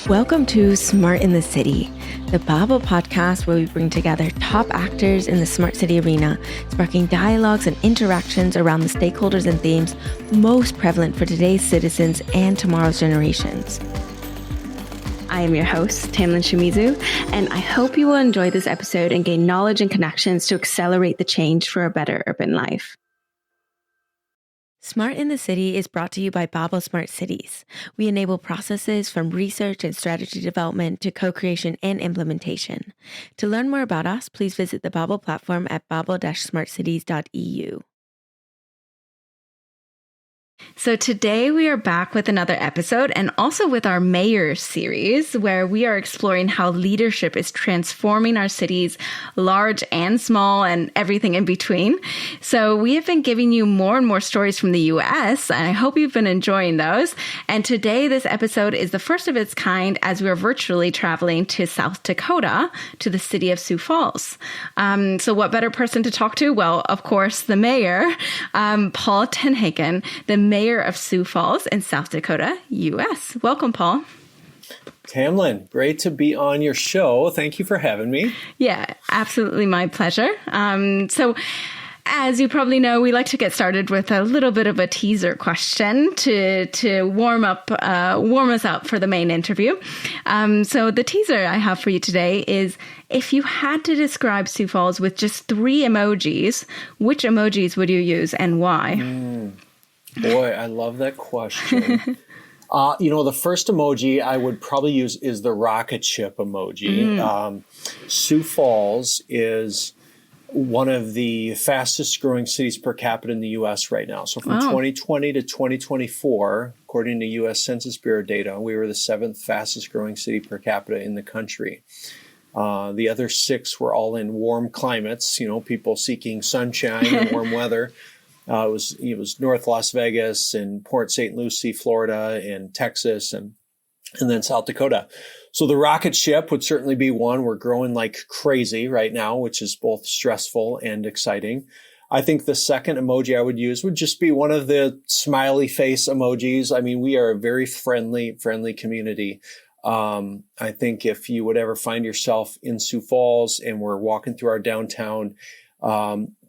Welcome to Smart in the City, the Bible podcast where we bring together top actors in the smart city arena, sparking dialogues and interactions around the stakeholders and themes most prevalent for today's citizens and tomorrow's generations. I am your host, Tamlin Shimizu, and I hope you will enjoy this episode and gain knowledge and connections to accelerate the change for a better urban life. Smart in the City is brought to you by Bible Smart Cities. We enable processes from research and strategy development to co-creation and implementation. To learn more about us, please visit the Bible platform at bible-smartcities.eu. So today we are back with another episode and also with our Mayor series, where we are exploring how leadership is transforming our cities, large and small and everything in between. So we have been giving you more and more stories from the US, and I hope you've been enjoying those. And today this episode is the first of its kind as we're virtually traveling to South Dakota, to the city of Sioux Falls. So what better person to talk to? Well, of course, the mayor, Paul Tenhagen, the mayor of Sioux Falls in South Dakota, U.S. Welcome, Paul. Tamlin, great to be on your show. Thank you for having me. Yeah, absolutely my pleasure. So as you probably know, we like to get started with a little bit of a teaser question to warm us up for the main interview. So the teaser I have for you today is, if you had to describe Sioux Falls with just 3 emojis, which emojis would you use and why? Boy, I love that question. The first emoji I would probably use is the rocket ship emoji. Sioux Falls is one of the fastest growing cities per capita in the U.S. right now. So from 2020 to 2024, according to U.S. Census Bureau data, we were the 7th fastest growing city per capita in the country. The other 6 were all in warm climates, people seeking sunshine and warm weather. It was North Las Vegas and Port St. Lucie, Florida, and Texas, and then South Dakota. So the rocket ship would certainly be one. We're growing like crazy right now, which is both stressful and exciting. I think the second emoji I would use would just be one of the smiley face emojis. I mean, we are a very friendly community. I think if you would ever find yourself in Sioux Falls and we're walking through our downtown,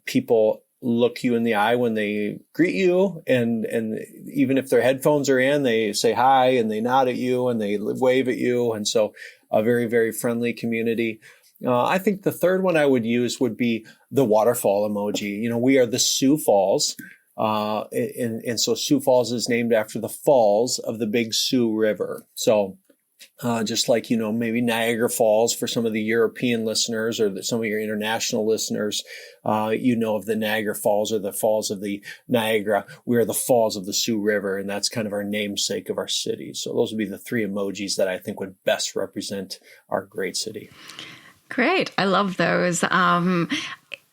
people look you in the eye when they greet you, and even if their headphones are in, they say hi and they nod at you and they wave at you, and so a very, very friendly community. I think the third one I would use would be the waterfall emoji. We are the Sioux Falls, and so Sioux Falls is named after the falls of the Big Sioux River. So just like, maybe Niagara Falls for some of the European listeners or some of your international listeners, of the Niagara Falls or the falls of the Niagara. We're the falls of the Sioux River, and that's kind of our namesake of our city. So those would be the 3 emojis that I think would best represent our great city. Great. I love those.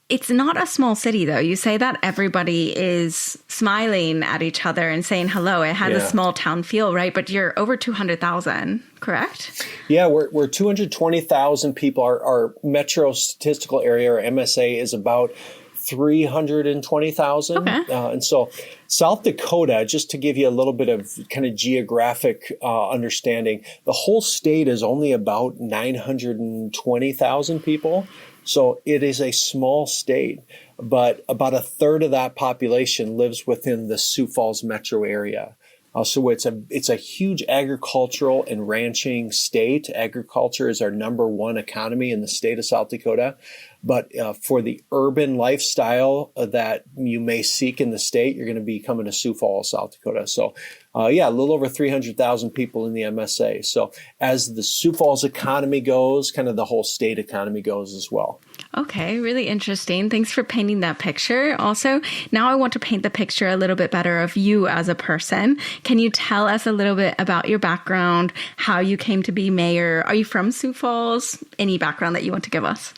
It's not a small city, though. You say that everybody is smiling at each other and saying hello. It has a small town feel, right? But you're over 200,000, correct? Yeah, we're 220,000 people. Our metro statistical area, or MSA, is about 320,000. Okay. And so South Dakota, just to give you a little bit of kind of geographic understanding, the whole state is only about 920,000 people. So it is a small state, but about a third of that population lives within the Sioux Falls metro area. So it's a huge agricultural and ranching state. Agriculture is our number 1 economy in the state of South Dakota. But for the urban lifestyle that you may seek in the state, you're going to be coming to Sioux Falls, South Dakota. So, a little over 300,000 people in the MSA. So as the Sioux Falls economy goes, kind of the whole state economy goes as well. Okay, really interesting. Thanks for painting that picture. Also, now I want to paint the picture a little bit better of you as a person. Can you tell us a little bit about your background, how you came to be mayor? Are you from Sioux Falls? Any background that you want to give us?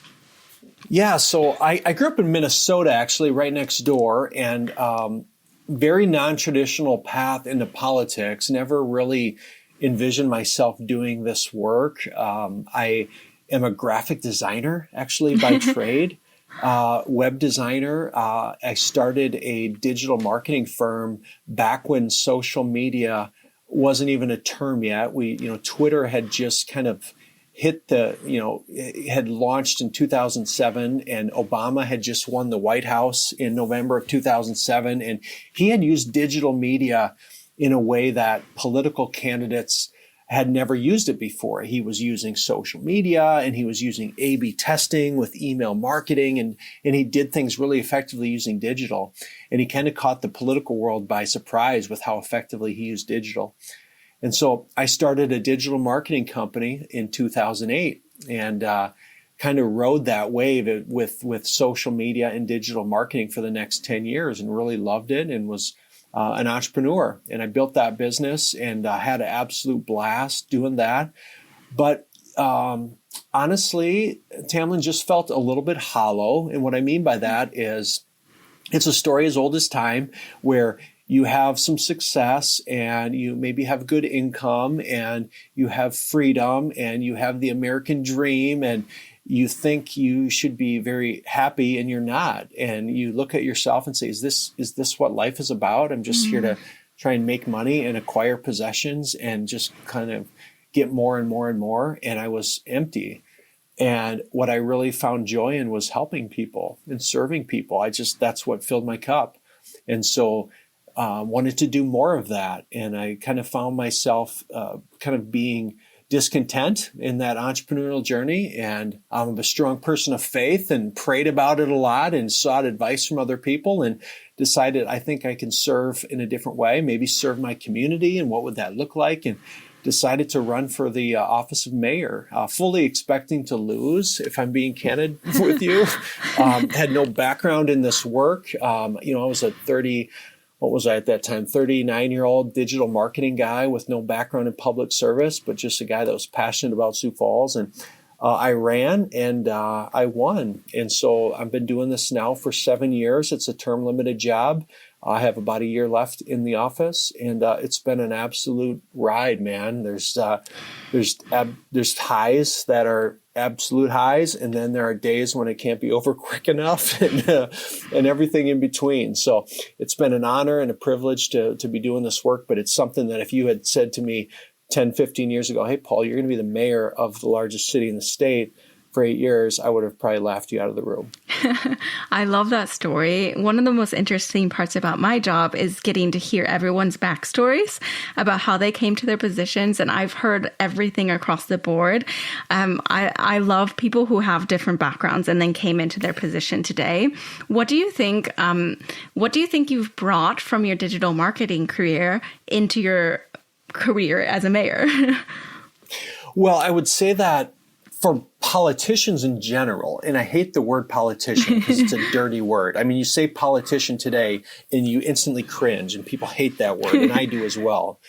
Yeah, so I grew up in Minnesota, actually, right next door, and very non-traditional path into politics. Never really envisioned myself doing this work. I am a graphic designer, actually, by trade, web designer. I started a digital marketing firm back when social media wasn't even a term yet. Twitter had just kind of hit it had launched in 2007, and Obama had just won the White House in November of 2007. And he had used digital media in a way that political candidates had never used it before. He was using social media, and he was using A/B testing with email marketing, and he did things really effectively using digital. And he kind of caught the political world by surprise with how effectively he used digital. And so I started a digital marketing company in 2008, and kind of rode that wave with social media and digital marketing for the next 10 years, and really loved it, and was an entrepreneur. And I built that business, and had an absolute blast doing that. But honestly, Tamlin, just felt a little bit hollow. And what I mean by that is it's a story as old as time, where you have some success, and you maybe have good income, and you have freedom, and you have the American dream, and you think you should be very happy, and you're not. And you look at yourself and say, is this what life is about? I'm just here to try and make money and acquire possessions and just kind of get more and more and more. And I was empty. And what I really found joy in was helping people and serving people. That's what filled my cup. And so wanted to do more of that. And I kind of found myself kind of being discontent in that entrepreneurial journey. And I'm a strong person of faith, and prayed about it a lot, and sought advice from other people, and decided I think I can serve in a different way, maybe serve my community, and what would that look like? And decided to run for the office of mayor, fully expecting to lose, if I'm being candid with you. Had no background in this work. I was a 39-year-old digital marketing guy with no background in public service, but just a guy that was passionate about Sioux Falls. And I ran, and I won. And so I've been doing this now for 7 years. It's a term limited job. I have about a year left in the office, and it's been an absolute ride, man. There's highs that are absolute highs, and then there are days when it can't be over quick enough, and everything in between. So it's been an honor and a privilege to be doing this work, but it's something that if you had said to me 10, 15 years ago, hey, Paul, you're going to be the mayor of the largest city in the state for 8 years, I would have probably laughed you out of the room. I love that story. One of the most interesting parts about my job is getting to hear everyone's backstories about how they came to their positions. And I've heard everything across the board. I love people who have different backgrounds and then came into their position today. What do you think you've brought from your digital marketing career into your career as a mayor? Well, I would say that for politicians in general, and I hate the word politician because it's a dirty word. I mean, you say politician today and you instantly cringe, and people hate that word, and I do as well.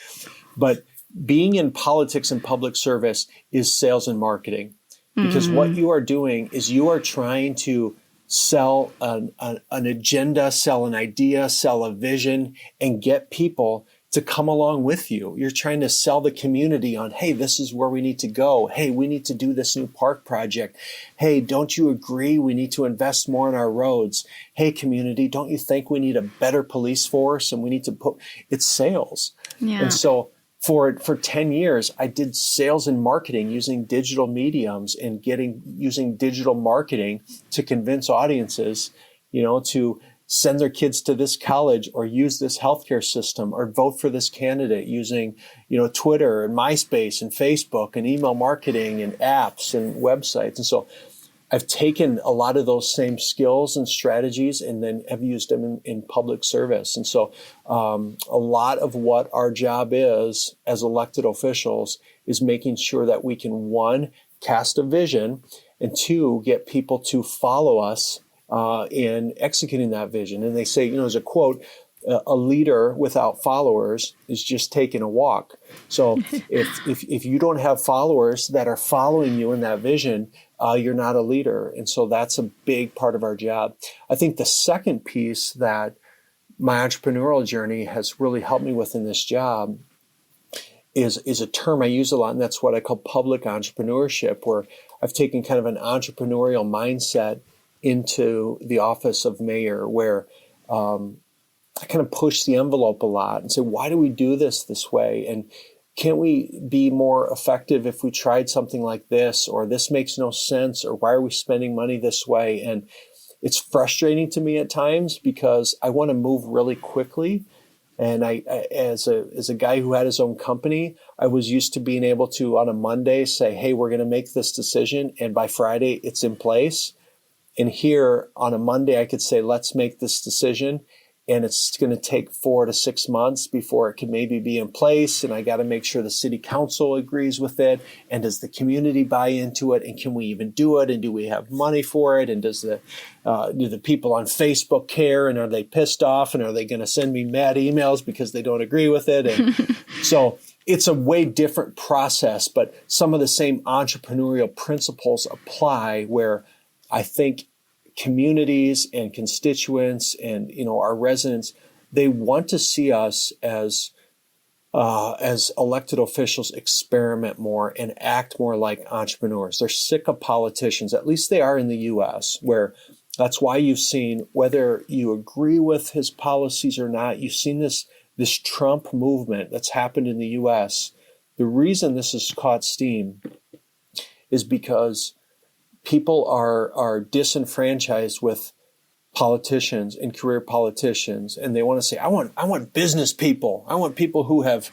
But being in politics and public service is sales and marketing, because what you are doing is you are trying to sell an agenda, sell an idea, sell a vision, and get people to come along with you. You're trying to sell the community on, hey, this is where we need to go. Hey, we need to do this new park project. Hey, don't you agree we need to invest more in our roads? Hey, community, don't you think we need a better police force? And we need to it's sales. Yeah. And so for 10 years, I did sales and marketing using digital mediums and using digital marketing to convince audiences, to send their kids to this college, or use this healthcare system, or vote for this candidate using, Twitter and MySpace and Facebook and email marketing and apps and websites. And so I've taken a lot of those same skills and strategies and then have used them in public service. And so a lot of what our job is as elected officials is making sure that we can, one, cast a vision, and two, get people to follow us in executing that vision. And they say, there's a quote, a leader without followers is just taking a walk. So if you don't have followers that are following you in that vision, you're not a leader. And so that's a big part of our job. I think the second piece that my entrepreneurial journey has really helped me with in this job is a term I use a lot, and that's what I call public entrepreneurship, where I've taken kind of an entrepreneurial mindset into the office of mayor, where I kind of push the envelope a lot and say, why do we do this way? And can't we be more effective if we tried something like this, or this makes no sense, or why are we spending money this way? And it's frustrating to me at times because I want to move really quickly. And I as a guy who had his own company, I was used to being able to on a Monday say, hey, we're going to make this decision. And by Friday, it's in place. And here on a Monday, I could say, let's make this decision. And it's going to take 4 to 6 months before it can maybe be in place. And I got to make sure the city council agrees with it. And does the community buy into it? And can we even do it? And do we have money for it? And do the people on Facebook care? And are they pissed off? And are they going to send me mad emails because they don't agree with it? And so it's a way different process, but some of the same entrepreneurial principles apply, where I think communities and constituents and, our residents, they want to see us as elected officials experiment more and act more like entrepreneurs. They're sick of politicians. At least they are in the U.S., where that's why you've seen, whether you agree with his policies or not, you've seen this Trump movement that's happened in the U.S. The reason this has caught steam is because people are disenfranchised with politicians and career politicians, and they want to say, I want business people. I want people who have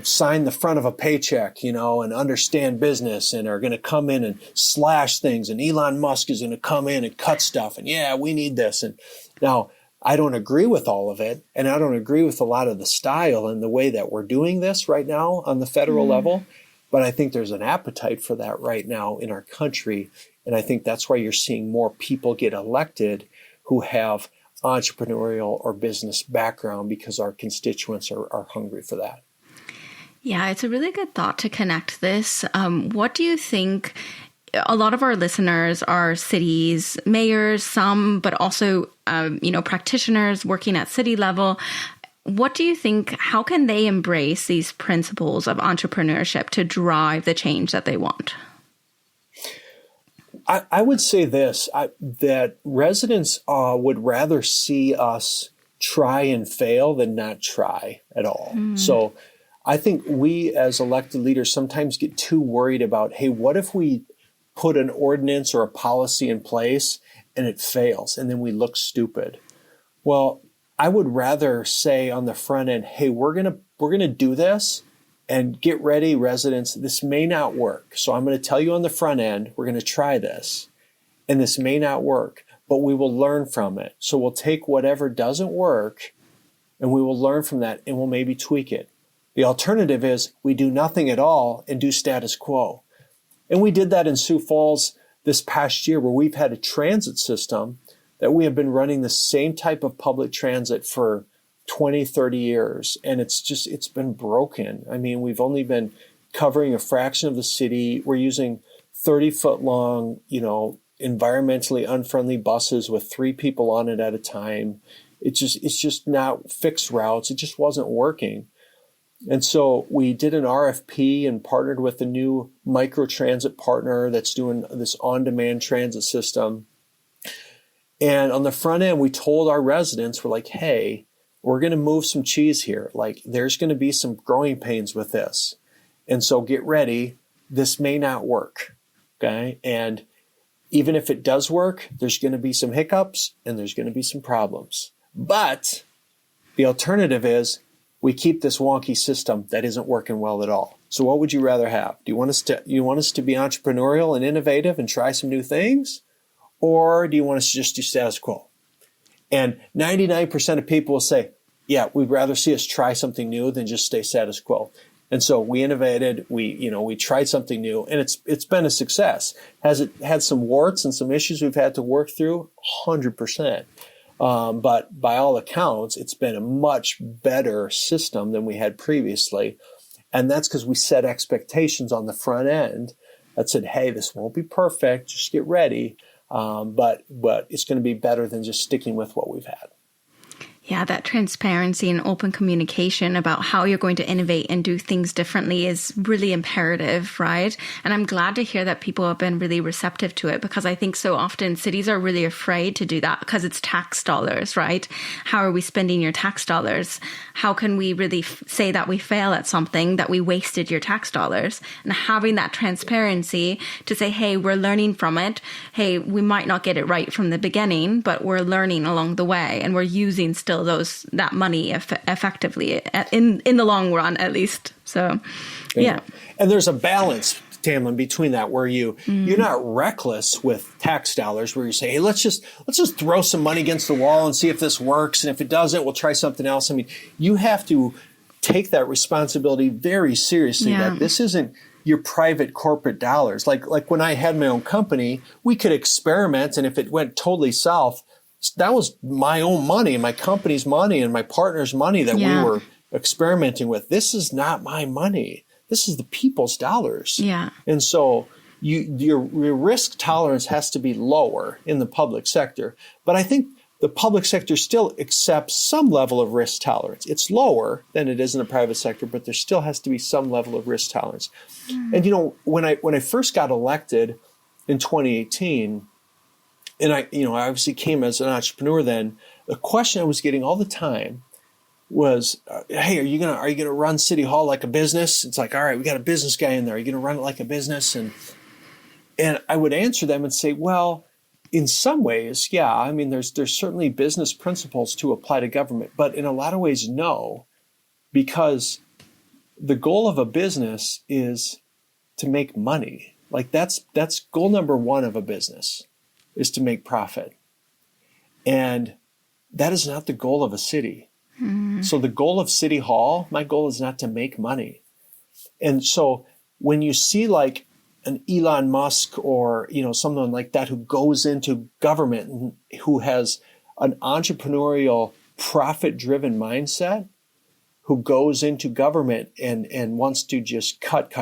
signed the front of a paycheck, and understand business and are going to come in and slash things. And Elon Musk is going to come in and cut stuff. And yeah, we need this. And now I don't agree with all of it. And I don't agree with a lot of the style and the way that we're doing this right now on the federal level. But I think there's an appetite for that right now in our country. And I think that's why you're seeing more people get elected who have entrepreneurial or business background, because our constituents are hungry for that. Yeah, it's a really good thought to connect this. What do you think? A lot of our listeners are cities, mayors, some, but also, practitioners working at city level. What do you think, how can they embrace these principles of entrepreneurship to drive the change that they want? I would say this, that residents would rather see us try and fail than not try at all. So I think we as elected leaders sometimes get too worried about, hey, what if we put an ordinance or a policy in place and it fails and then we look stupid? Well, I would rather say on the front end, hey, we're gonna do this, and get ready, residents. This may not work. So I'm going to tell you on the front end, we're going to try this, and this may not work, but we will learn from it. So we'll take whatever doesn't work, and we will learn from that, and we'll maybe tweak it. The alternative is we do nothing at all and do status quo. And we did that in Sioux Falls this past year, where we've had a transit system that we have been running the same type of public transit for 20, 30 years. And it's been broken. I mean, we've only been covering a fraction of the city. We're using 30-foot long, environmentally unfriendly buses with 3 people on it at a time. It's just not fixed routes. It just wasn't working. And so we did an RFP and partnered with a new microtransit partner that's doing this on-demand transit system. And on the front end, we told our residents, we're like, hey, we're going to move some cheese here. Like, there's going to be some growing pains with this. And so get ready. This may not work. Okay. And even if it does work, there's going to be some hiccups and there's going to be some problems. But the alternative is we keep this wonky system that isn't working well at all. So what would you rather have? Do you want us to be entrepreneurial and innovative and try some new things? Or do you want us to just do status quo? And 99% of people will say, yeah, we'd rather see us try something new than just stay status quo. And so we innovated, we tried something new, and it's been a success. Has it had some warts and some issues we've had to work through? 100%. But by all accounts, it's been a much better system than we had previously. And that's because we set expectations on the front end that said, hey, this won't be perfect, just get ready. But it's going to be better than just sticking with what we've had. Yeah, that transparency and open communication about how you're going to innovate and do things differently is really imperative, right? And I'm glad to hear that people have been really receptive to it, because I think so often cities are really afraid to do that because it's tax dollars, right? How are we spending your tax dollars? How can we really say that we fail at something, that we wasted your tax dollars? And having that transparency to say, hey, we're learning from it. Hey, we might not get it right from the beginning, but we're learning along the way, and we're using still that money effectively in the long run, at least. So, yeah. And there's a balance, Tamlin, between that where you're not reckless with tax dollars, where you say, hey, let's just throw some money against the wall and see if this works, and if it doesn't, we'll try something else. I mean, you have to take that responsibility very seriously. Yeah. That this isn't your private corporate dollars. Like when I had my own company, we could experiment, and if it went totally south, that was my own money and my company's money and my partner's money that we were experimenting with. This is not my money. This is the people's dollars. Yeah. And so your risk tolerance has to be lower in the public sector. But I think the public sector still accepts some level of risk tolerance. It's lower than it is in the private sector, but there still has to be some level of risk tolerance. And when I first got elected in 2018, and I obviously came as an entrepreneur then, the question I was getting all the time was, hey, are you gonna run City Hall like a business? It's like, all right, we got a business guy in there. Are you gonna run it like a business? And I would answer them and say, well, in some ways, yeah. I mean, there's certainly business principles to apply to government, but in a lot of ways, no, because the goal of a business is to make money. Like that's goal number one of a business, is to make profit. And that is not the goal of a city. So the goal of City Hall, my goal is not to make money. And so when you see like an Elon Musk or, someone like that who goes into government and who has an entrepreneurial, profit-driven mindset, who goes into government and wants to just cut,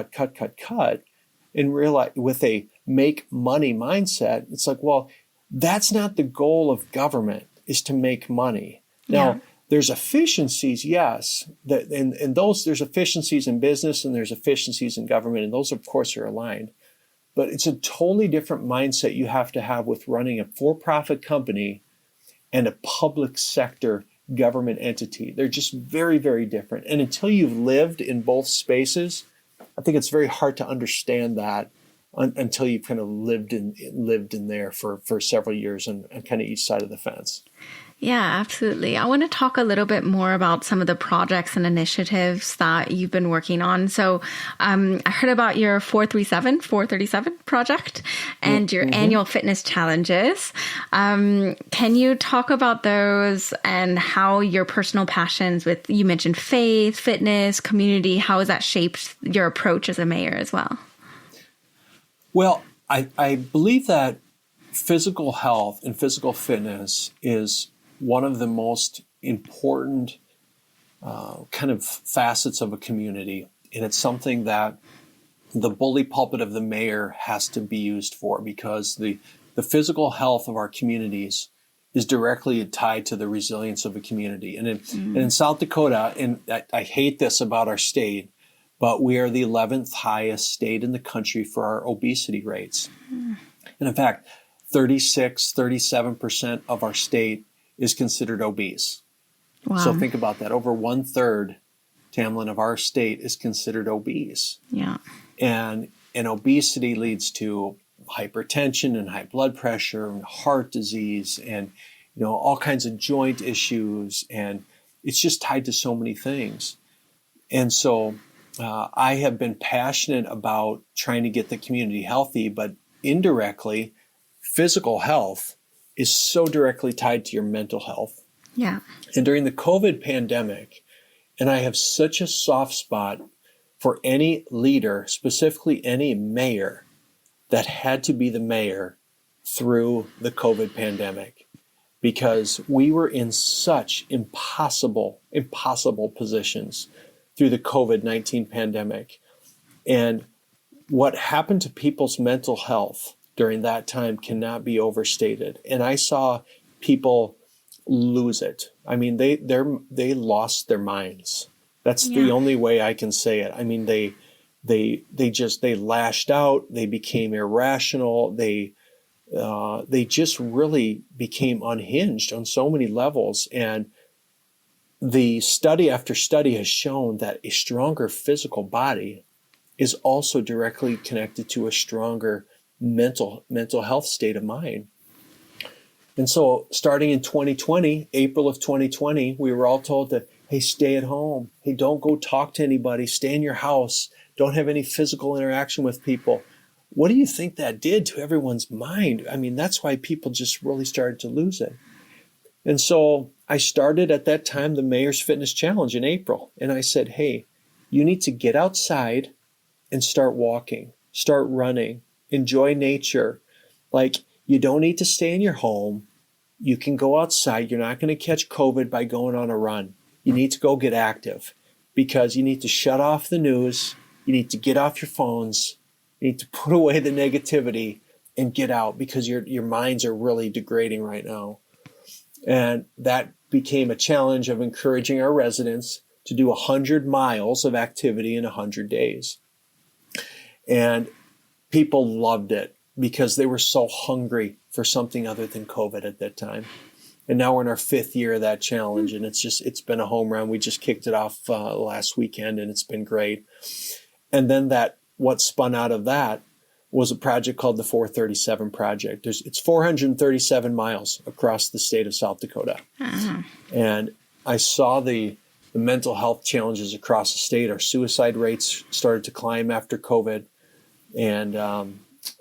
and realize with a make money mindset, it's like, well, that's not the goal of government, is to make money. Now, there's efficiencies, yes, and there's efficiencies in business and there's efficiencies in government, and those, of course, are aligned. But it's a totally different mindset you have to have with running a for-profit company and a public sector government entity. They're just very, very different. And until you've lived in both spaces, I think it's very hard to understand that until you've kind of lived in there for several years on kind of each side of the fence. Yeah, absolutely. I want to talk a little bit more about some of the projects and initiatives that you've been working on. So I heard about your 437 project and your annual fitness challenges. Can you talk about those and how your personal passions you mentioned faith, fitness, community, how has that shaped your approach as a mayor as well? Well, I believe that physical health and physical fitness is one of the most important kind of facets of a community. And it's something that the bully pulpit of the mayor has to be used for, because the physical health of our communities is directly tied to the resilience of a community. And in South Dakota, and I hate this about our state, but we are the 11th highest state in the country for our obesity rates. And in fact, 37% of our state is considered obese. Wow. So think about that. Over 1/3, Tamlin, of our state is considered obese. Yeah. And obesity leads to hypertension and high blood pressure and heart disease and all kinds of joint issues. And it's just tied to so many things. And so I have been passionate about trying to get the community healthy, but indirectly, physical health is so directly tied to your mental health. Yeah. And during the COVID pandemic, and I have such a soft spot for any leader, specifically any mayor, that had to be the mayor through the COVID pandemic, because we were in such impossible positions through the COVID-19 pandemic. And what happened to people's mental health during that time cannot be overstated. And I saw people lose it. I mean, they lost their minds. That's Yeah. the only way I can say it. I mean, they lashed out. They became irrational. They just really became unhinged on so many levels. And the study after study has shown that a stronger physical body is also directly connected to a stronger mental health state of mind. And so starting in 2020, April of 2020, we were all told that, hey, stay at home. Hey, don't go talk to anybody. Stay in your house. Don't have any physical interaction with people. What do you think that did to everyone's mind? I mean, that's why people just really started to lose it. And so I started at that time the Mayor's Fitness Challenge in April. And I said, hey, you need to get outside and start walking, start running, enjoy nature. Like, you don't need to stay in your home. You can go outside. You're not going to catch COVID by going on a run. You need to go get active because you need to shut off the news. You need to get off your phones. You need to put away the negativity and get out because your minds are really degrading right now. And that became a challenge of encouraging our residents to do 100 miles of activity in 100 days. And people loved it because they were so hungry for something other than COVID at that time. And now we're in our 5th year of that challenge, and it's been a home run. We just kicked it off last weekend, and it's been great. And then what spun out of that was a project called the 437 Project. It's 437 miles across the state of South Dakota. Uh-huh. And I saw the mental health challenges across the state. Our suicide rates started to climb after COVID. And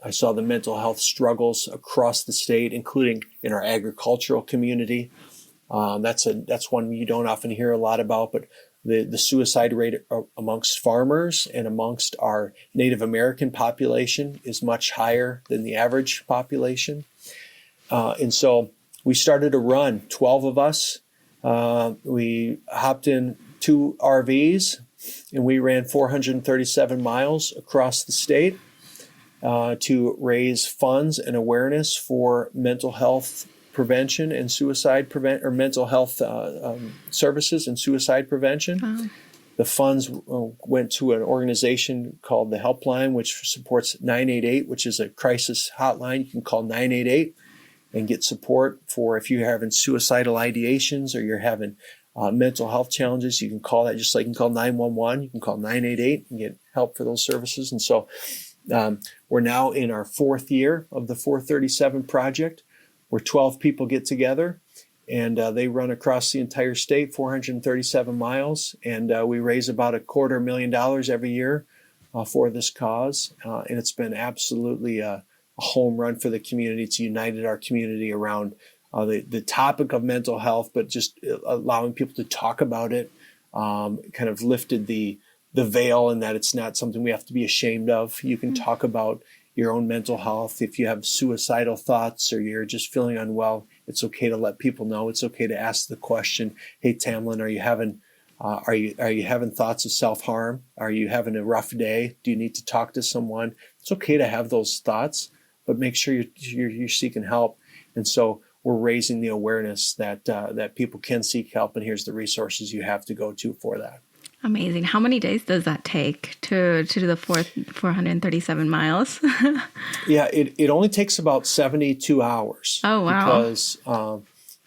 I saw the mental health struggles across the state, including in our agricultural community. That's one you don't often hear a lot about, but the suicide rate amongst farmers and amongst our Native American population is much higher than the average population. And so we started a run, 12 of us. We hopped in 2 RVs and we ran 437 miles across the state to raise funds and awareness for mental health prevention and suicide or mental health services and suicide prevention. Wow. The funds went to an organization called the Helpline, which supports 988, which is a crisis hotline. You can call 988 and get support for if you're having suicidal ideations or you're having mental health challenges. You can call that just like you can call 911. You can call 988 and get help for those services. And so we're now in our 4th year of the 437 Project, where 12 people get together and they run across the entire state, 437 miles. And we raise about $250,000 every year for this cause. And it's been absolutely a home run for the community. It's united our community around the topic of mental health, but just allowing people to talk about it, kind of lifted the veil in that it's not something we have to be ashamed of. You can talk about your own mental health. If you have suicidal thoughts or you're just feeling unwell, it's okay to let people know. It's okay to ask the question, hey, Tamlin, are you having thoughts of self-harm? Are you having a rough day? Do you need to talk to someone? It's okay to have those thoughts, but make sure you're seeking help. And so we're raising the awareness that people can seek help, and here's the resources you have to go to for that. Amazing. How many days does that take to do the 437 miles? Yeah, it only takes about 72 hours. Oh, wow. Because,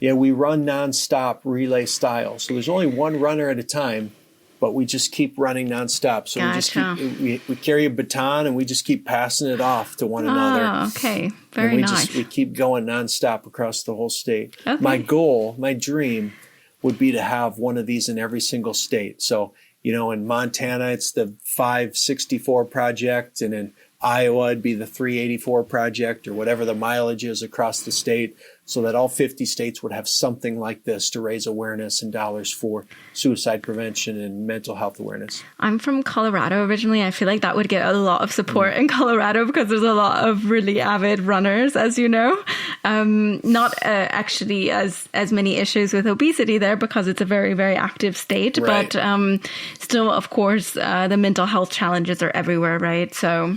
we run nonstop relay style. So there's only one runner at a time, but we just keep running nonstop. So Gotcha. we carry a baton and we just keep passing it off to one another. Oh, okay. Very nice. We keep going nonstop across the whole state. Okay. My dream would be to have one of these in every single state. So, in Montana, it's the 564 project, and in Iowa, it'd be the 384 project, or whatever the mileage is across the state, so that all 50 states would have something like this to raise awareness and dollars for suicide prevention and mental health awareness. I'm from Colorado originally. I feel like that would get a lot of support in Colorado because there's a lot of really avid runners, as you know. Not actually as many issues with obesity there because it's a very, very active state. Right. But still, of course, the mental health challenges are everywhere, right? So,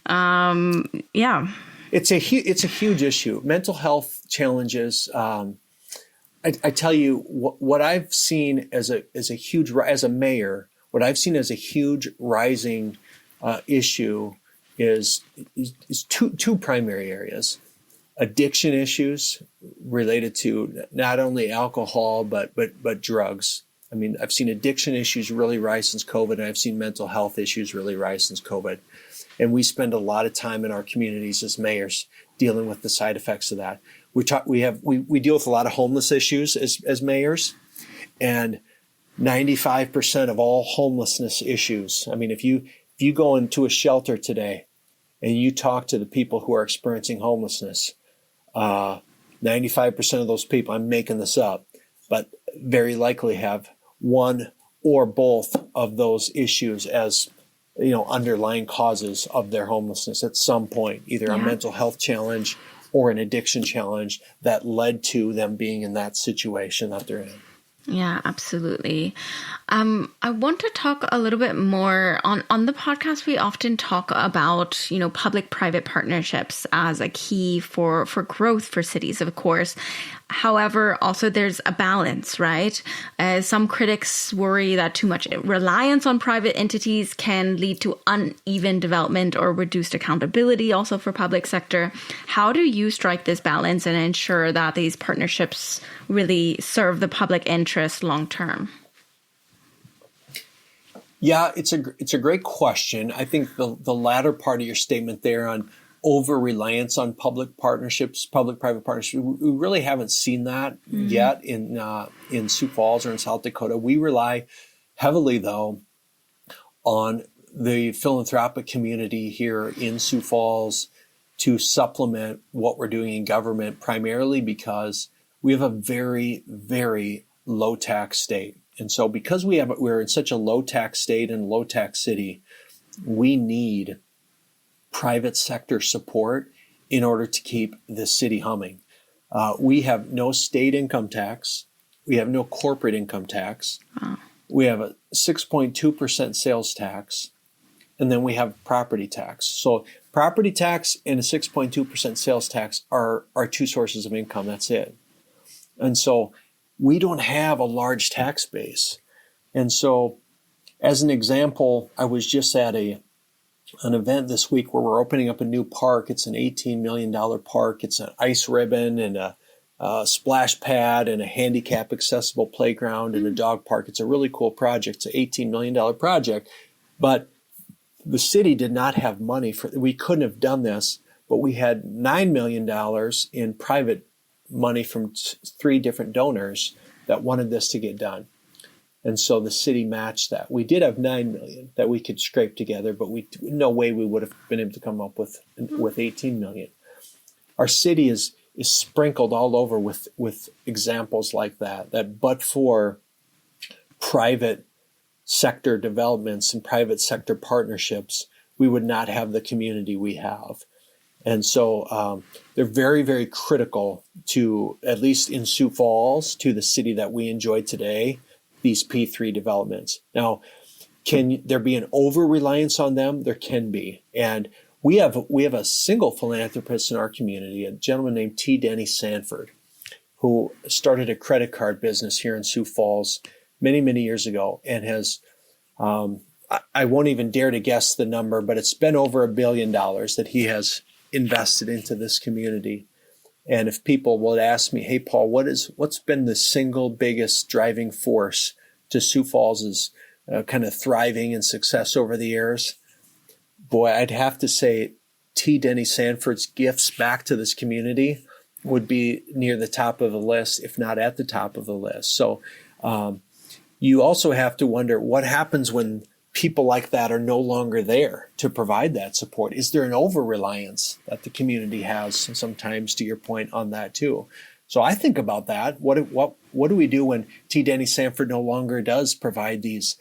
yeah. It's a huge issue. Mental health challenges. I tell you what I've seen as a mayor, what I've seen as a huge rising issue is two primary areas: addiction issues related to not only alcohol but drugs. I mean, I've seen addiction issues really rise since COVID, and I've seen mental health issues really rise since COVID. And we spend a lot of time in our communities as mayors dealing with the side effects of that. We deal with a lot of homeless issues as mayors, and 95% of all homelessness issues. I mean, if you go into a shelter today and you talk to the people who are experiencing homelessness, 95% of those people, I'm making this up, but very likely have one or both of those issues as underlying causes of their homelessness at some point, either a mental health challenge or an addiction challenge that led to them being in that situation that they're in. Yeah, absolutely. I want to talk a little bit more on the podcast. We often talk about, public-private partnerships as a key for growth for cities, of course. However, also there's a balance, right? Some critics worry that too much reliance on private entities can lead to uneven development or reduced accountability also for public sector. How do you strike this balance and ensure that these partnerships really serve the public interest long term? Yeah, it's a great question. I think the latter part of your statement there on over-reliance on public-private partnerships, we really haven't seen that yet in Sioux Falls or in South Dakota. We rely heavily, though, on the philanthropic community here in Sioux Falls to supplement what we're doing in government, primarily because we have a very, very low tax state. And so because we're in such a low tax state and low tax city, we need private sector support in order to keep the city humming. We have no state income tax. We have no corporate income tax. Wow. We have a 6.2% sales tax. And then we have property tax. So property tax and a 6.2% sales tax are our two sources of income. That's it. And so we don't have a large tax base. And so as an example, I was just at an event this week where we're opening up a new park. It's an $18 million park. It's an ice ribbon and a splash pad and a handicap accessible playground and a dog park. It's a really cool project. It's an $18 million project. But the city did not have money we couldn't have done this, but we had $9 million in private money from three different donors that wanted this to get done. And so the city matched that. We did have $9 million that we could scrape together, but no way we would have been able to come up with $18 million. Our city is sprinkled all over with examples like that but for private sector developments and private sector partnerships, we would not have the community we have. And so they're very, very critical to, at least in Sioux Falls, to the city that we enjoy today, these P3 developments. Now, can there be an over-reliance on them? There can be. And we have a single philanthropist in our community, a gentleman named T. Denny Sanford, who started a credit card business here in Sioux Falls many, many years ago and has, I won't even dare to guess the number, but it's been over $1 billion that he has invested into this community. And if people would ask me, hey, Paul, what's been the single biggest driving force to Sioux Falls' kind of thriving and success over the years? Boy, I'd have to say T. Denny Sanford's gifts back to this community would be near the top of the list, if not at the top of the list. So you also have to wonder what happens when people like that are no longer there to provide that support. Is there an over-reliance that the community has? And sometimes, to your point on that too. So I think about that. What do we do when T. Denny Sanford no longer does provide these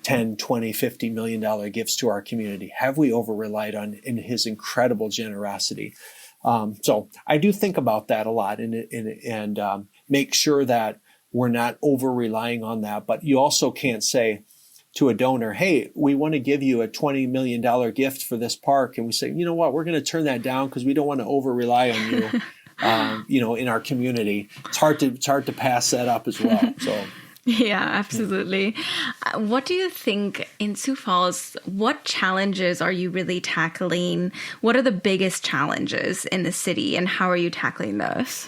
10, 20, $50 million gifts to our community? Have we over-relied on in his incredible generosity? So I do think about that a lot and make sure that we're not over-relying on that. But you also can't say to a donor, hey, we want to give you a $20 million gift for this park. And we say, you know what, we're going to turn that down because we don't want to over-rely on you. in our community. It's hard to pass that up as well. So. Yeah, absolutely. What do you think in Sioux Falls, what challenges are you really tackling? What are the biggest challenges in the city and how are you tackling those?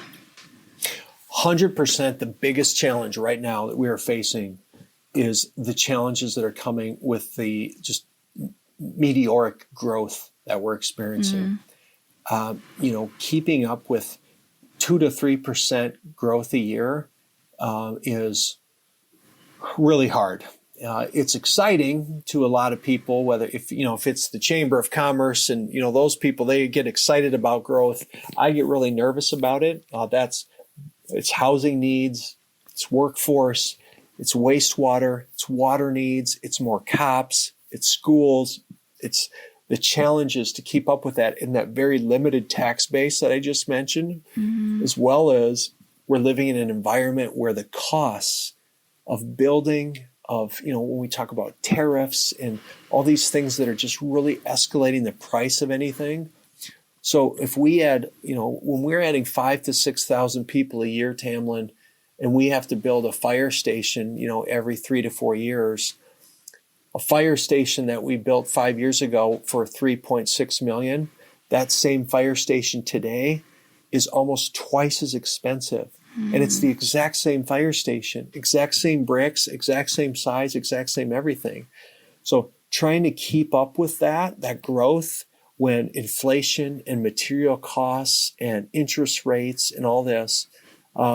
100% the biggest challenge right now that we are facing is the challenges that are coming with the just meteoric growth that we're experiencing. Keeping up with 2 to 3% growth a year is really hard. It's exciting to a lot of people, whether if it's the Chamber of Commerce and those people, they get excited about growth. I get really nervous about it. It's housing needs, it's workforce, it's wastewater, it's water needs, it's more cops, it's schools, it's the challenges to keep up with that in that very limited tax base that I just mentioned, as well as we're living in an environment where the costs of building, when we talk about tariffs and all these things that are just really escalating the price of anything. So if we add, when we're adding 5,000 to 6,000 people a year, Tamlin, and we have to build a fire station, every 3 to 4 years, a fire station that we built 5 years ago for $3.6 million, that same fire station today is almost twice as expensive. And it's the exact same fire station, exact same bricks, exact same size, exact same everything. So trying to keep up with that growth when inflation and material costs and interest rates and all this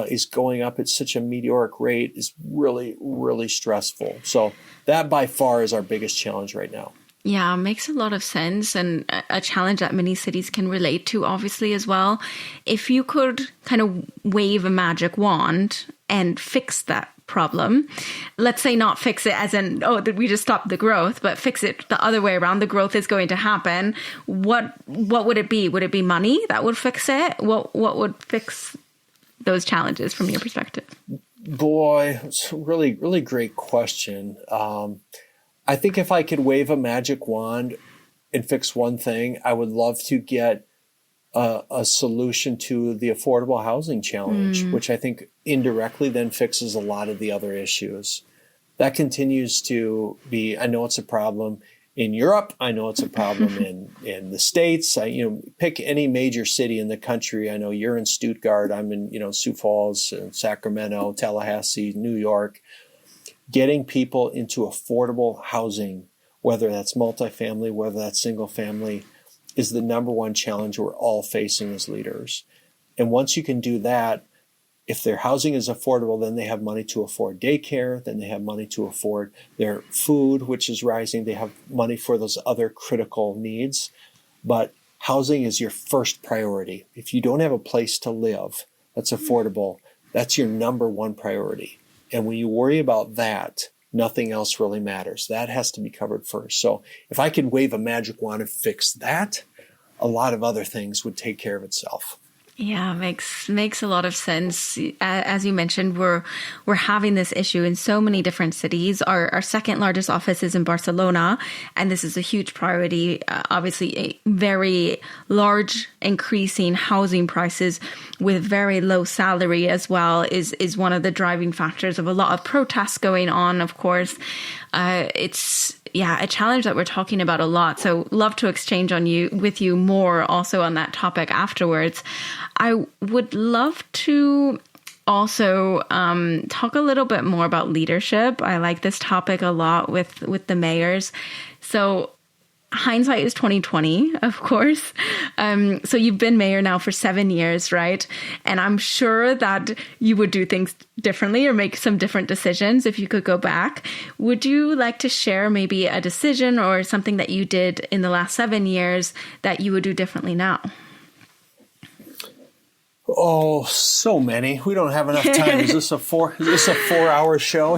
is going up at such a meteoric rate is really, really stressful. So that by far is our biggest challenge right now. Yeah, makes a lot of sense, and a challenge that many cities can relate to, obviously, as well. If you could kind of wave a magic wand and fix that problem, let's say not fix it as in, we just stopped the growth, but fix it the other way around. The growth is going to happen. What would it be? Would it be money that would fix it? What would fix those challenges from your perspective? Boy, it's a really, really great question. I think if I could wave a magic wand and fix one thing, I would love to get a solution to the affordable housing challenge, which I think indirectly then fixes a lot of the other issues. That continues to be, I know it's a problem in Europe. I know it's a problem in the States. Pick any major city in the country. I know you're in Stuttgart. I'm in, Sioux Falls, Sacramento, Tallahassee, New York. Getting people into affordable housing, whether that's multifamily, whether that's single family, is the number one challenge we're all facing as leaders. And once you can do that, if their housing is affordable, then they have money to afford daycare, then they have money to afford their food, which is rising. They have money for those other critical needs. But housing is your first priority. If you don't have a place to live that's affordable, that's your number one priority. And when you worry about that, nothing else really matters. That has to be covered first. So if I could wave a magic wand and fix that, a lot of other things would take care of itself. Yeah, makes a lot of sense. As you mentioned, we're having this issue in so many different cities. Our second largest office is in Barcelona, and this is a huge priority. Obviously, a very large increasing housing prices with very low salary as well is one of the driving factors of a lot of protests going on. Of course, it's a challenge that we're talking about a lot. So love to exchange with you more also on that topic afterwards. I would love to also talk a little bit more about leadership. I like this topic a lot with the mayors. So hindsight is 2020, of course. So you've been mayor now for 7 years, right? And I'm sure that you would do things differently or make some different decisions if you could go back. Would you like to share maybe a decision or something that you did in the last 7 years that you would do differently now? Oh, so many. We don't have enough time. Is this a 4-hour show?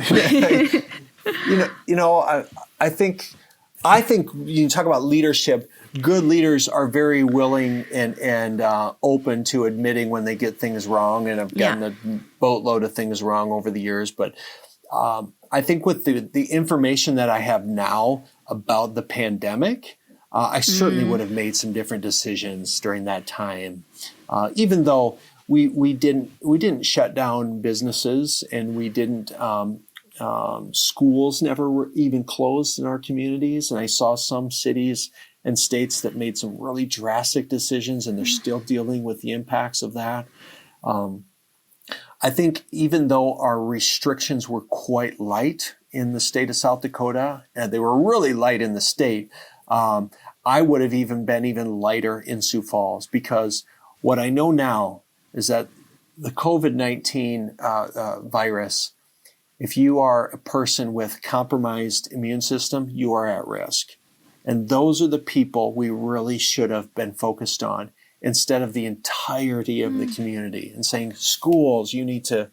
I think you talk about leadership. Good leaders are very willing and open to admitting when they get things wrong, and I've gotten a boatload of things wrong over the years. But I think with the information that I have now about the pandemic, I certainly would have made some different decisions during that time, even though we didn't shut down businesses, and we didn't. Schools never were even closed in our communities, and I saw some cities and states that made some really drastic decisions, and they're still dealing with the impacts of that. I think even though our restrictions were quite light in the state of South Dakota, and they were really light in the state, I would have even been even lighter in Sioux Falls, because what I know now is that the COVID-19 virus, if you are a person with compromised immune system, you are at risk. And those are the people we really should have been focused on, instead of the entirety of the community, and saying, schools, you need to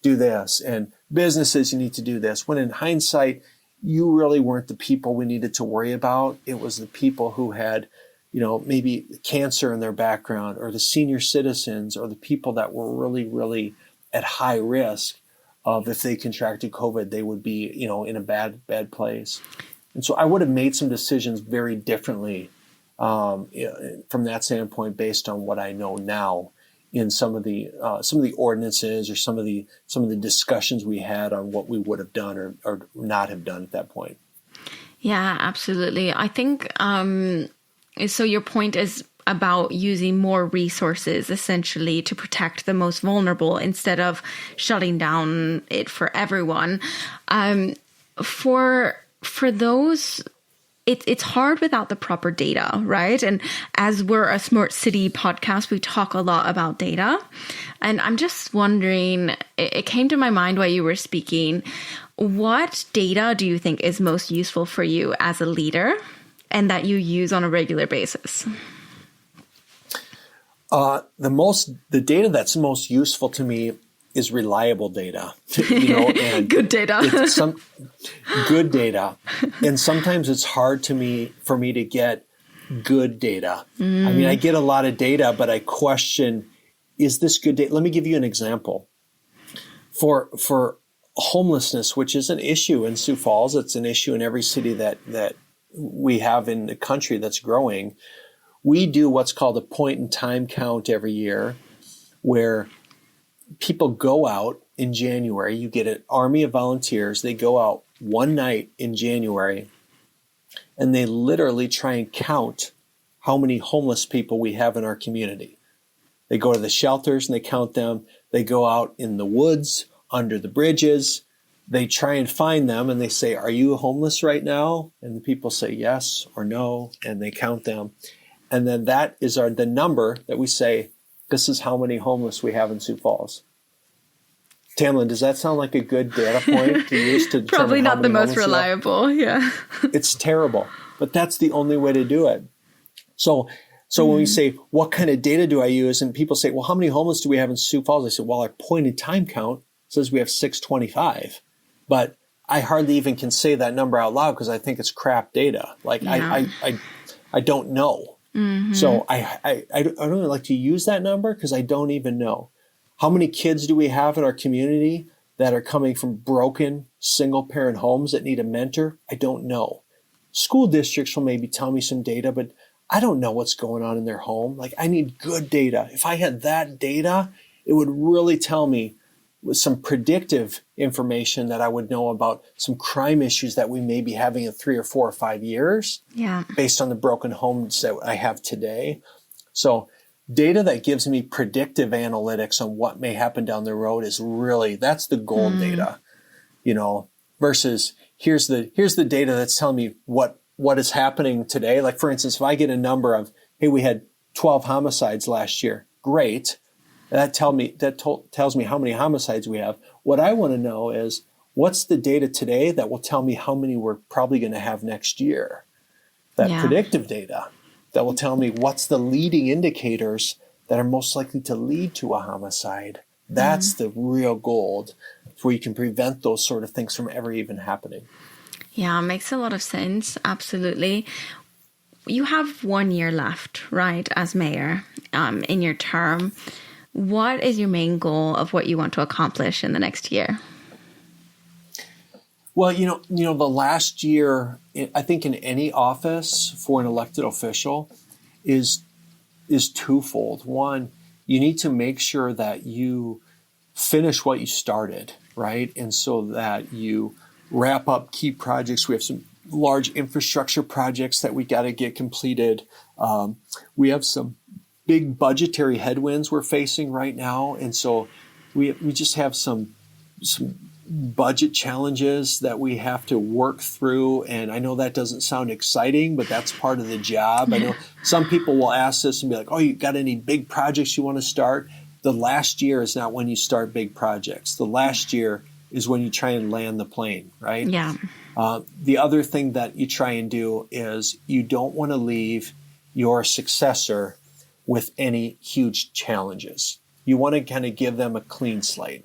do this, and businesses, you need to do this. When in hindsight, you really weren't the people we needed to worry about. It was the people who had, maybe cancer in their background, or the senior citizens, or the people that were really, really at high risk of, if they contracted COVID, they would be, in a bad place. And so I would have made some decisions very differently from that standpoint, based on what I know now in some of the ordinances, or some of the discussions we had on what we would have done or not have done at that point. Yeah, absolutely. I think so. Your point is about using more resources, essentially, to protect the most vulnerable, instead of shutting down it for everyone. For those, it's hard without the proper data, right? And as we're a smart city podcast, we talk a lot about data. And I'm just wondering, it came to my mind while you were speaking, what data do you think is most useful for you as a leader, and that you use on a regular basis? The data that's most useful to me is reliable data, and good data. Good data. And sometimes it's hard for me to get good data. I mean, I get a lot of data, but I question, is this good data? Let me give you an example. For homelessness, which is an issue in Sioux Falls, it's an issue in every city that we have in the country that's growing. We do what's called a point in time count every year, where people go out in January. You get an army of volunteers. They go out one night in January, and they literally try and count how many homeless people we have in our community. They go to the shelters and they count them. They go out in the woods, under the bridges. They try and find them, and they say, "Are you homeless right now?" And the people say yes or no, and they count them. And then that is the number that we say, this is how many homeless we have in Sioux Falls. Tamlin, does that sound like a good data point to use to determine Probably not the most reliable? Yeah. It's terrible, but that's the only way to do it. So when we say, what kind of data do I use? And people say, well, how many homeless do we have in Sioux Falls? I said, well, our point in time count says we have 625, but I hardly even can say that number out loud, because I think it's crap data. Like, yeah. I don't know. Mm-hmm. So I don't really like to use that number, because I don't even know. How many kids do we have in our community that are coming from broken single parent homes that need a mentor? I don't know. School districts will maybe tell me some data, but I don't know what's going on in their home. Like, I need good data. If I had that data, it would really tell me with some predictive information that I would know about some crime issues that we may be having in 3 or 4 or 5 years. Yeah. Based on the broken homes that I have today. So data that gives me predictive analytics on what may happen down the road that's the gold data, versus here's the data that's telling me what is happening today. Like, for instance, if I get a number of, hey, we had 12 homicides last year, great. That tells me how many homicides we have. What I want to know is, what's the data today that will tell me how many we're probably going to have next year? That predictive data that will tell me what's the leading indicators that are most likely to lead to a homicide. That's the real gold, where you can prevent those sort of things from ever even happening. Yeah, makes a lot of sense. Absolutely. You have 1 year left, right, as mayor, in your term. What is your main goal of what you want to accomplish in the next year? Well, the last year, I think in any office for an elected official is twofold. One, you need to make sure that you finish what you started, right? And so that you wrap up key projects. We have some large infrastructure projects that we got to get completed. We have some big budgetary headwinds we're facing right now. And so we just have some budget challenges that we have to work through. And I know that doesn't sound exciting, but that's part of the job. I know some people will ask this and be like, oh, you got any big projects you want to start? The last year is not when you start big projects. The last year is when you try and land the plane, right? Yeah. The other thing that you try and do is you don't want to leave your successor with any huge challenges. You want to kind of give them a clean slate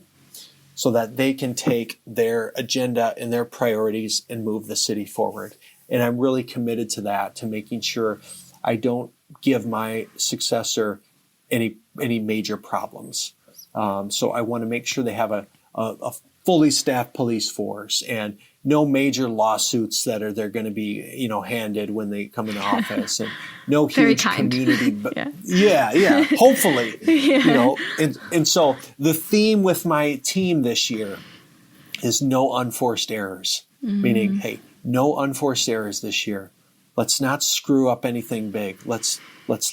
so that they can take their agenda and their priorities and move the city forward. And I'm really committed to that, to making sure I don't give my successor any major problems. So I want to make sure they have a fully staffed police force and no major lawsuits that they're going to be, handed when they come into office, and no huge community. But yeah, hopefully, and so the theme with my team this year is no unforced errors, meaning, hey, no unforced errors this year. Let's not screw up anything big. Let's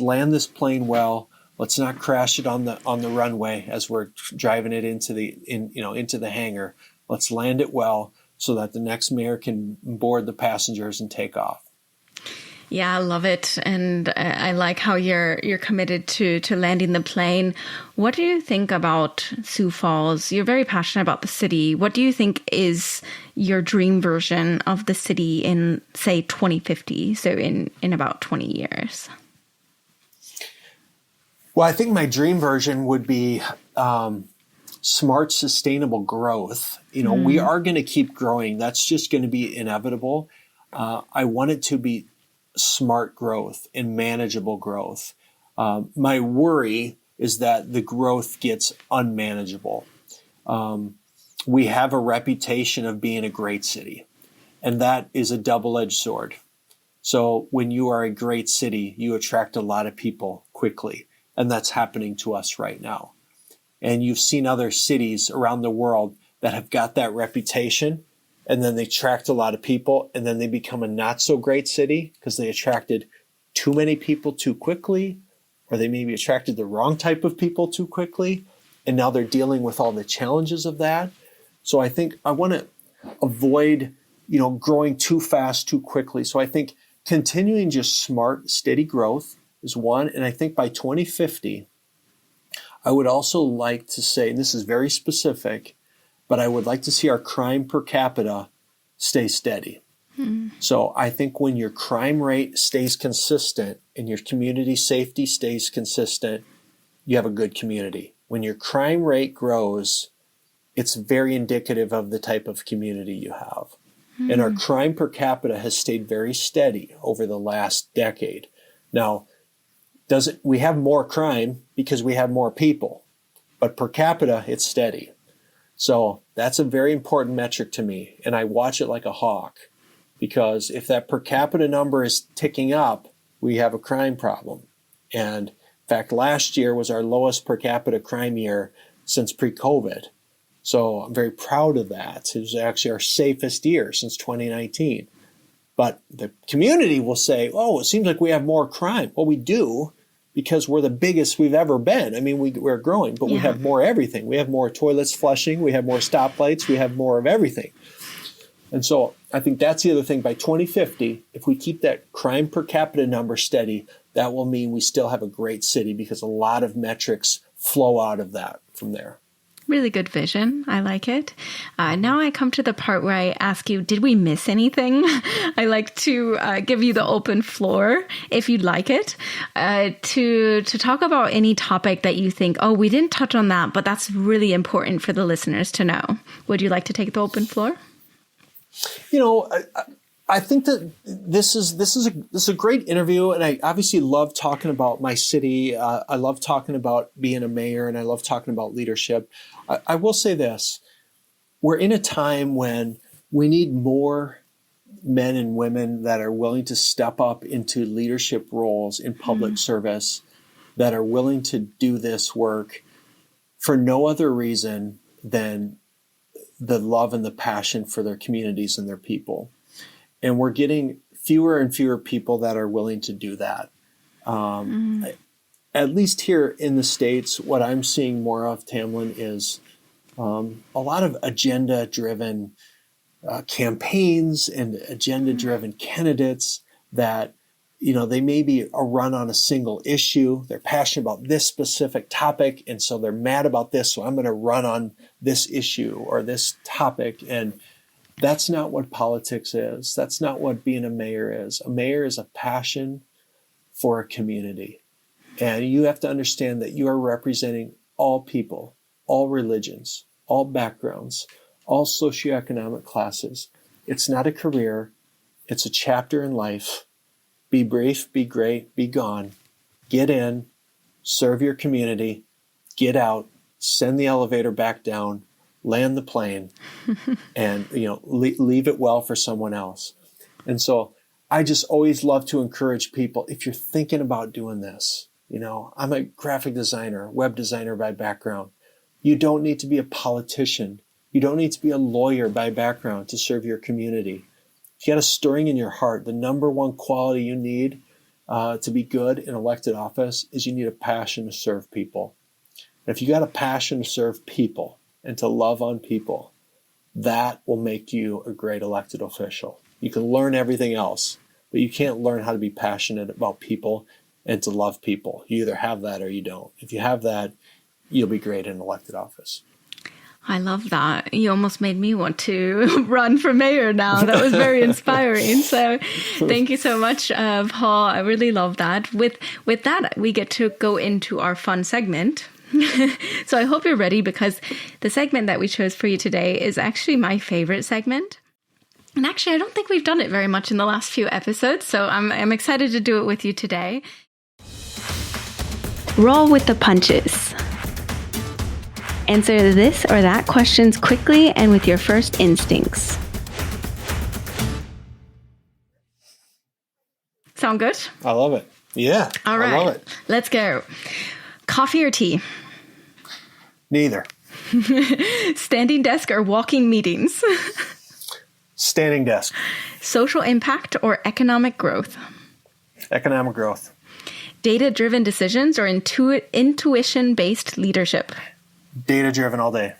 land this plane well. Let's not crash it on the runway as we're driving it into the hangar. Let's land it well so that the next mayor can board the passengers and take off. Yeah, I love it. And I like how you're committed to landing the plane. What do you think about Sioux Falls? You're very passionate about the city. What do you think is your dream version of the city in, say, 2050? So in about 20 years. Well, I think my dream version would be smart, sustainable growth. We are going to keep growing. That's just going to be inevitable. I want it to be smart growth and manageable growth. My worry is that the growth gets unmanageable. We have a reputation of being a great city, and that is a double-edged sword. So when you are a great city, you attract a lot of people quickly, and that's happening to us right now. And you've seen other cities around the world that have got that reputation, and then they attract a lot of people, and then they become a not so great city because they attracted too many people too quickly, or they maybe attracted the wrong type of people too quickly, and now they're dealing with all the challenges of that. So I think I want to avoid, growing too fast, too quickly. So I think continuing just smart, steady growth is one. And I think by 2050, I would also like to say, and this is very specific, but I would like to see our crime per capita stay steady. So I think when your crime rate stays consistent and your community safety stays consistent, you have a good community. When your crime rate grows, it's very indicative of the type of community you have. And our crime per capita has stayed very steady over the last decade. Now, we have more crime because we have more people, but per capita, it's steady. So that's a very important metric to me, and I watch it like a hawk, because if that per capita number is ticking up, we have a crime problem. And in fact, last year was our lowest per capita crime year since pre-COVID. So I'm very proud of that. It was actually our safest year since 2019. But the community will say, oh, it seems like we have more crime. Well, we do, because we're the biggest we've ever been. I mean, we're growing, but we have more everything. We have more toilets flushing. We have more stoplights. We have more of everything. And so I think that's the other thing. By 2050, if we keep that crime per capita number steady, that will mean we still have a great city, because a lot of metrics flow out of that from there. Really good vision. I like it. Now I come to the part where I ask you, did we miss anything? I like to give you the open floor, if you'd like it, to talk about any topic that you think, oh, we didn't touch on that, but that's really important for the listeners to know. Would you like to take the open floor? I think that this is a great interview, and I obviously love talking about my city. I love talking about being a mayor, and I love talking about leadership. I will say this: we're in a time when we need more men and women that are willing to step up into leadership roles in public service, that are willing to do this work for no other reason than the love and the passion for their communities and their people. And we're getting fewer and fewer people that are willing to do that. At least here in the States, what I'm seeing more of, Tamlin, is a lot of agenda-driven campaigns and agenda-driven candidates that, they may be a run on a single issue. They're passionate about this specific topic, and so they're mad about this, so I'm going to run on this issue or this topic. And that's not what politics is. That's not what being a mayor is. A mayor is a passion for a community. And you have to understand that you are representing all people, all religions, all backgrounds, all socioeconomic classes. It's not a career. It's a chapter in life. Be brief, be great, be gone. Get in, serve your community, get out, send the elevator back down, land the plane, and leave it well for someone else. And so I just always love to encourage people, if you're thinking about doing this, I'm a graphic designer, web designer by background. You don't need to be a politician. You don't need to be a lawyer by background to serve your community. If you got a stirring in your heart, the number one quality you need to be good in elected office is you need a passion to serve people. And if you got a passion to serve people and to love on people, that will make you a great elected official. You can learn everything else, but you can't learn how to be passionate about people and to love people. You either have that or you don't. If you have that, you'll be great in elected office. I love that. You almost made me want to run for mayor now. That was very inspiring. So thank you so much, Paul. I really love that. With that, we get to go into our fun segment. So I hope you're ready, because the segment that we chose for you today is actually my favorite segment. And actually, I don't think we've done it very much in the last few episodes, so I'm excited to do it with you today. Roll with the punches. Answer this or that questions quickly and with your first instincts. Sound good? I love it. Yeah. All right. I love it. Let's go. Coffee or tea? Neither. Standing desk or walking meetings? Standing desk. Social impact or economic growth? Economic growth. Data-driven decisions or intuition-based leadership? Data-driven all day.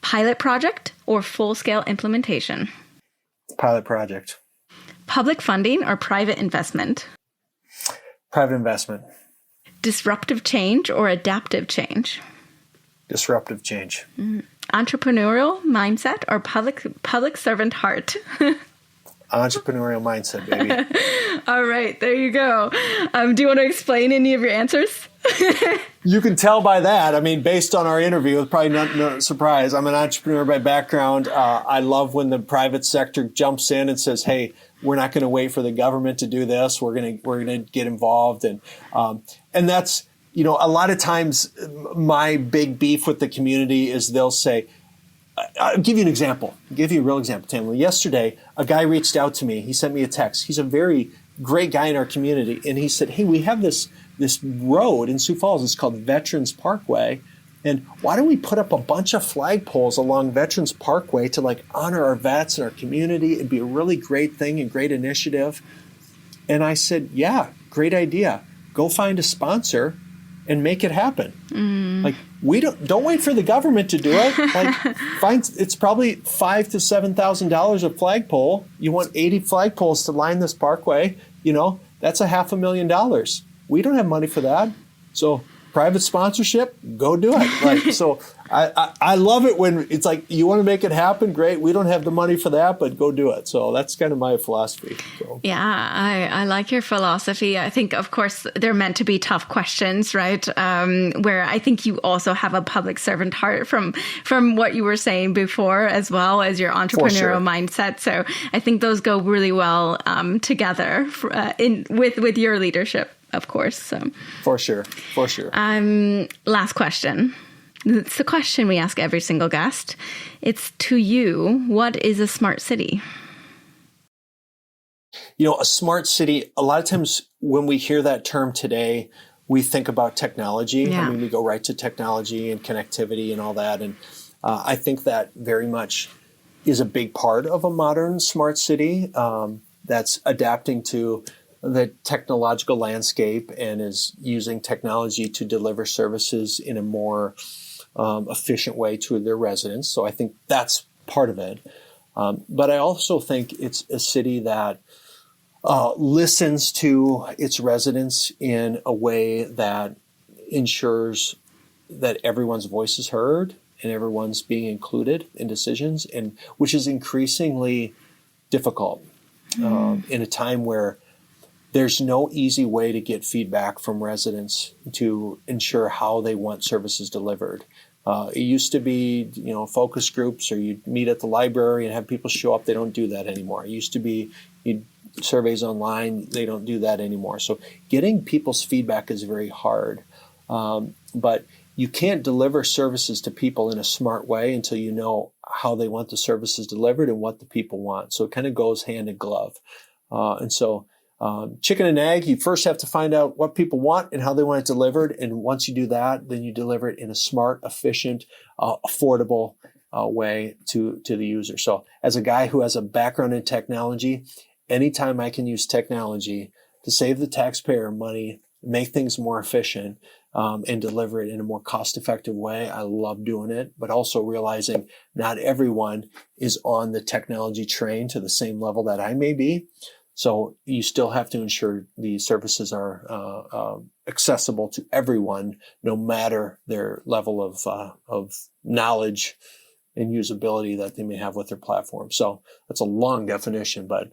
Pilot project or full-scale implementation? Pilot project. Public funding or private investment? Private investment. Disruptive change or adaptive change? Disruptive change. Entrepreneurial mindset or public servant heart? Entrepreneurial mindset, baby. All right, there you go. Do you want to explain any of your answers? You can tell by that. I mean, based on our interview, it's probably no surprise. I'm an entrepreneur by background. I love when the private sector jumps in and says, "Hey, we're not going to wait for the government to do this. We're going to get involved." And that's, a lot of times my big beef with the community is they'll say, I'll give you an example. I'll give you a real example, Tamla. Yesterday, a guy reached out to me. He sent me a text. He's a very great guy in our community. And he said, "Hey, we have this road in Sioux Falls. It's called Veterans Parkway. And why don't we put up a bunch of flagpoles along Veterans Parkway to honor our vets and our community? It'd be a really great thing and great initiative." And I said, "Yeah, great idea. Go find a sponsor and make it happen." We don't wait for the government to do it. It's probably $5,000 to $7,000 a flagpole. You want 80 flagpoles to line this parkway. That's $500,000. We don't have money for that. So private sponsorship, go do it. So I love it when it's you want to make it happen. Great. We don't have the money for that, but go do it. So that's kind of my philosophy. So. Yeah, I like your philosophy. I think, of course, they're meant to be tough questions, right? Where I think you also have a public servant heart from what you were saying before, as well as your entrepreneurial mindset. So I think those go really well together with your leadership, of course. So For sure. Last question. It's the question we ask every single guest. It's to you, what is a smart city? A smart city, a lot of times when we hear that term today, we think about technology. Yeah. We go right to technology and connectivity and all that. And I think that very much is a big part of a modern smart city that's adapting to the technological landscape and is using technology to deliver services in a more efficient way to their residents. So I think that's part of it. But I also think it's a city that listens to its residents in a way that ensures that everyone's voice is heard and everyone's being included in decisions, and which is increasingly difficult in a time where there's no easy way to get feedback from residents to ensure how they want services delivered. It used to be, focus groups, or you'd meet at the library and have people show up. They don't do that anymore. It used to be surveys online. They don't do that anymore. So getting people's feedback is very hard. But you can't deliver services to people in a smart way until you know how they want the services delivered and what the people want. So it kind of goes hand in glove. Chicken and egg, you first have to find out what people want and how they want it delivered. And once you do that, then you deliver it in a smart, efficient, affordable way to the user. So as a guy who has a background in technology, anytime I can use technology to save the taxpayer money, make things more efficient, and deliver it in a more cost-effective way, I love doing it, but also realizing not everyone is on the technology train to the same level that I may be. So you still have to ensure the services are accessible to everyone, no matter their level of knowledge and usability that they may have with their platform. So that's a long definition, but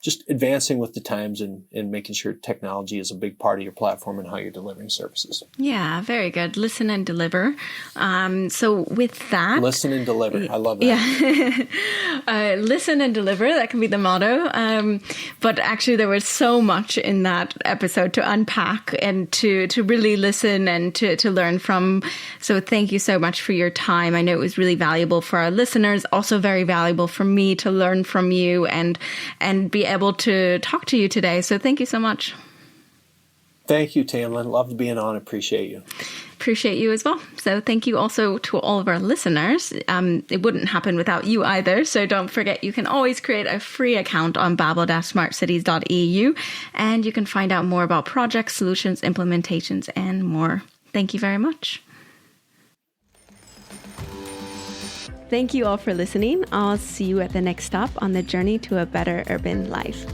just advancing with the times and making sure technology is a big part of your platform and how you're delivering services. Yeah, very good. Listen and deliver. So with that... Listen and deliver. I love that. Yeah. Listen and deliver. That can be the motto. But actually there was so much in that episode to unpack and to really listen and to learn from. So thank you so much for your time. I know it was really valuable for our listeners, also very valuable for me to learn from you and be able to talk to you today. So thank you so much. Thank you, Tamlin. Loved being on. Appreciate you. Appreciate you as well. So thank you also to all of our listeners. It wouldn't happen without you either. So don't forget, you can always create a free account on babel-smartcities.eu, and you can find out more about projects, solutions, implementations, and more. Thank you very much. Thank you all for listening. I'll see you at the next stop on the journey to a better urban life.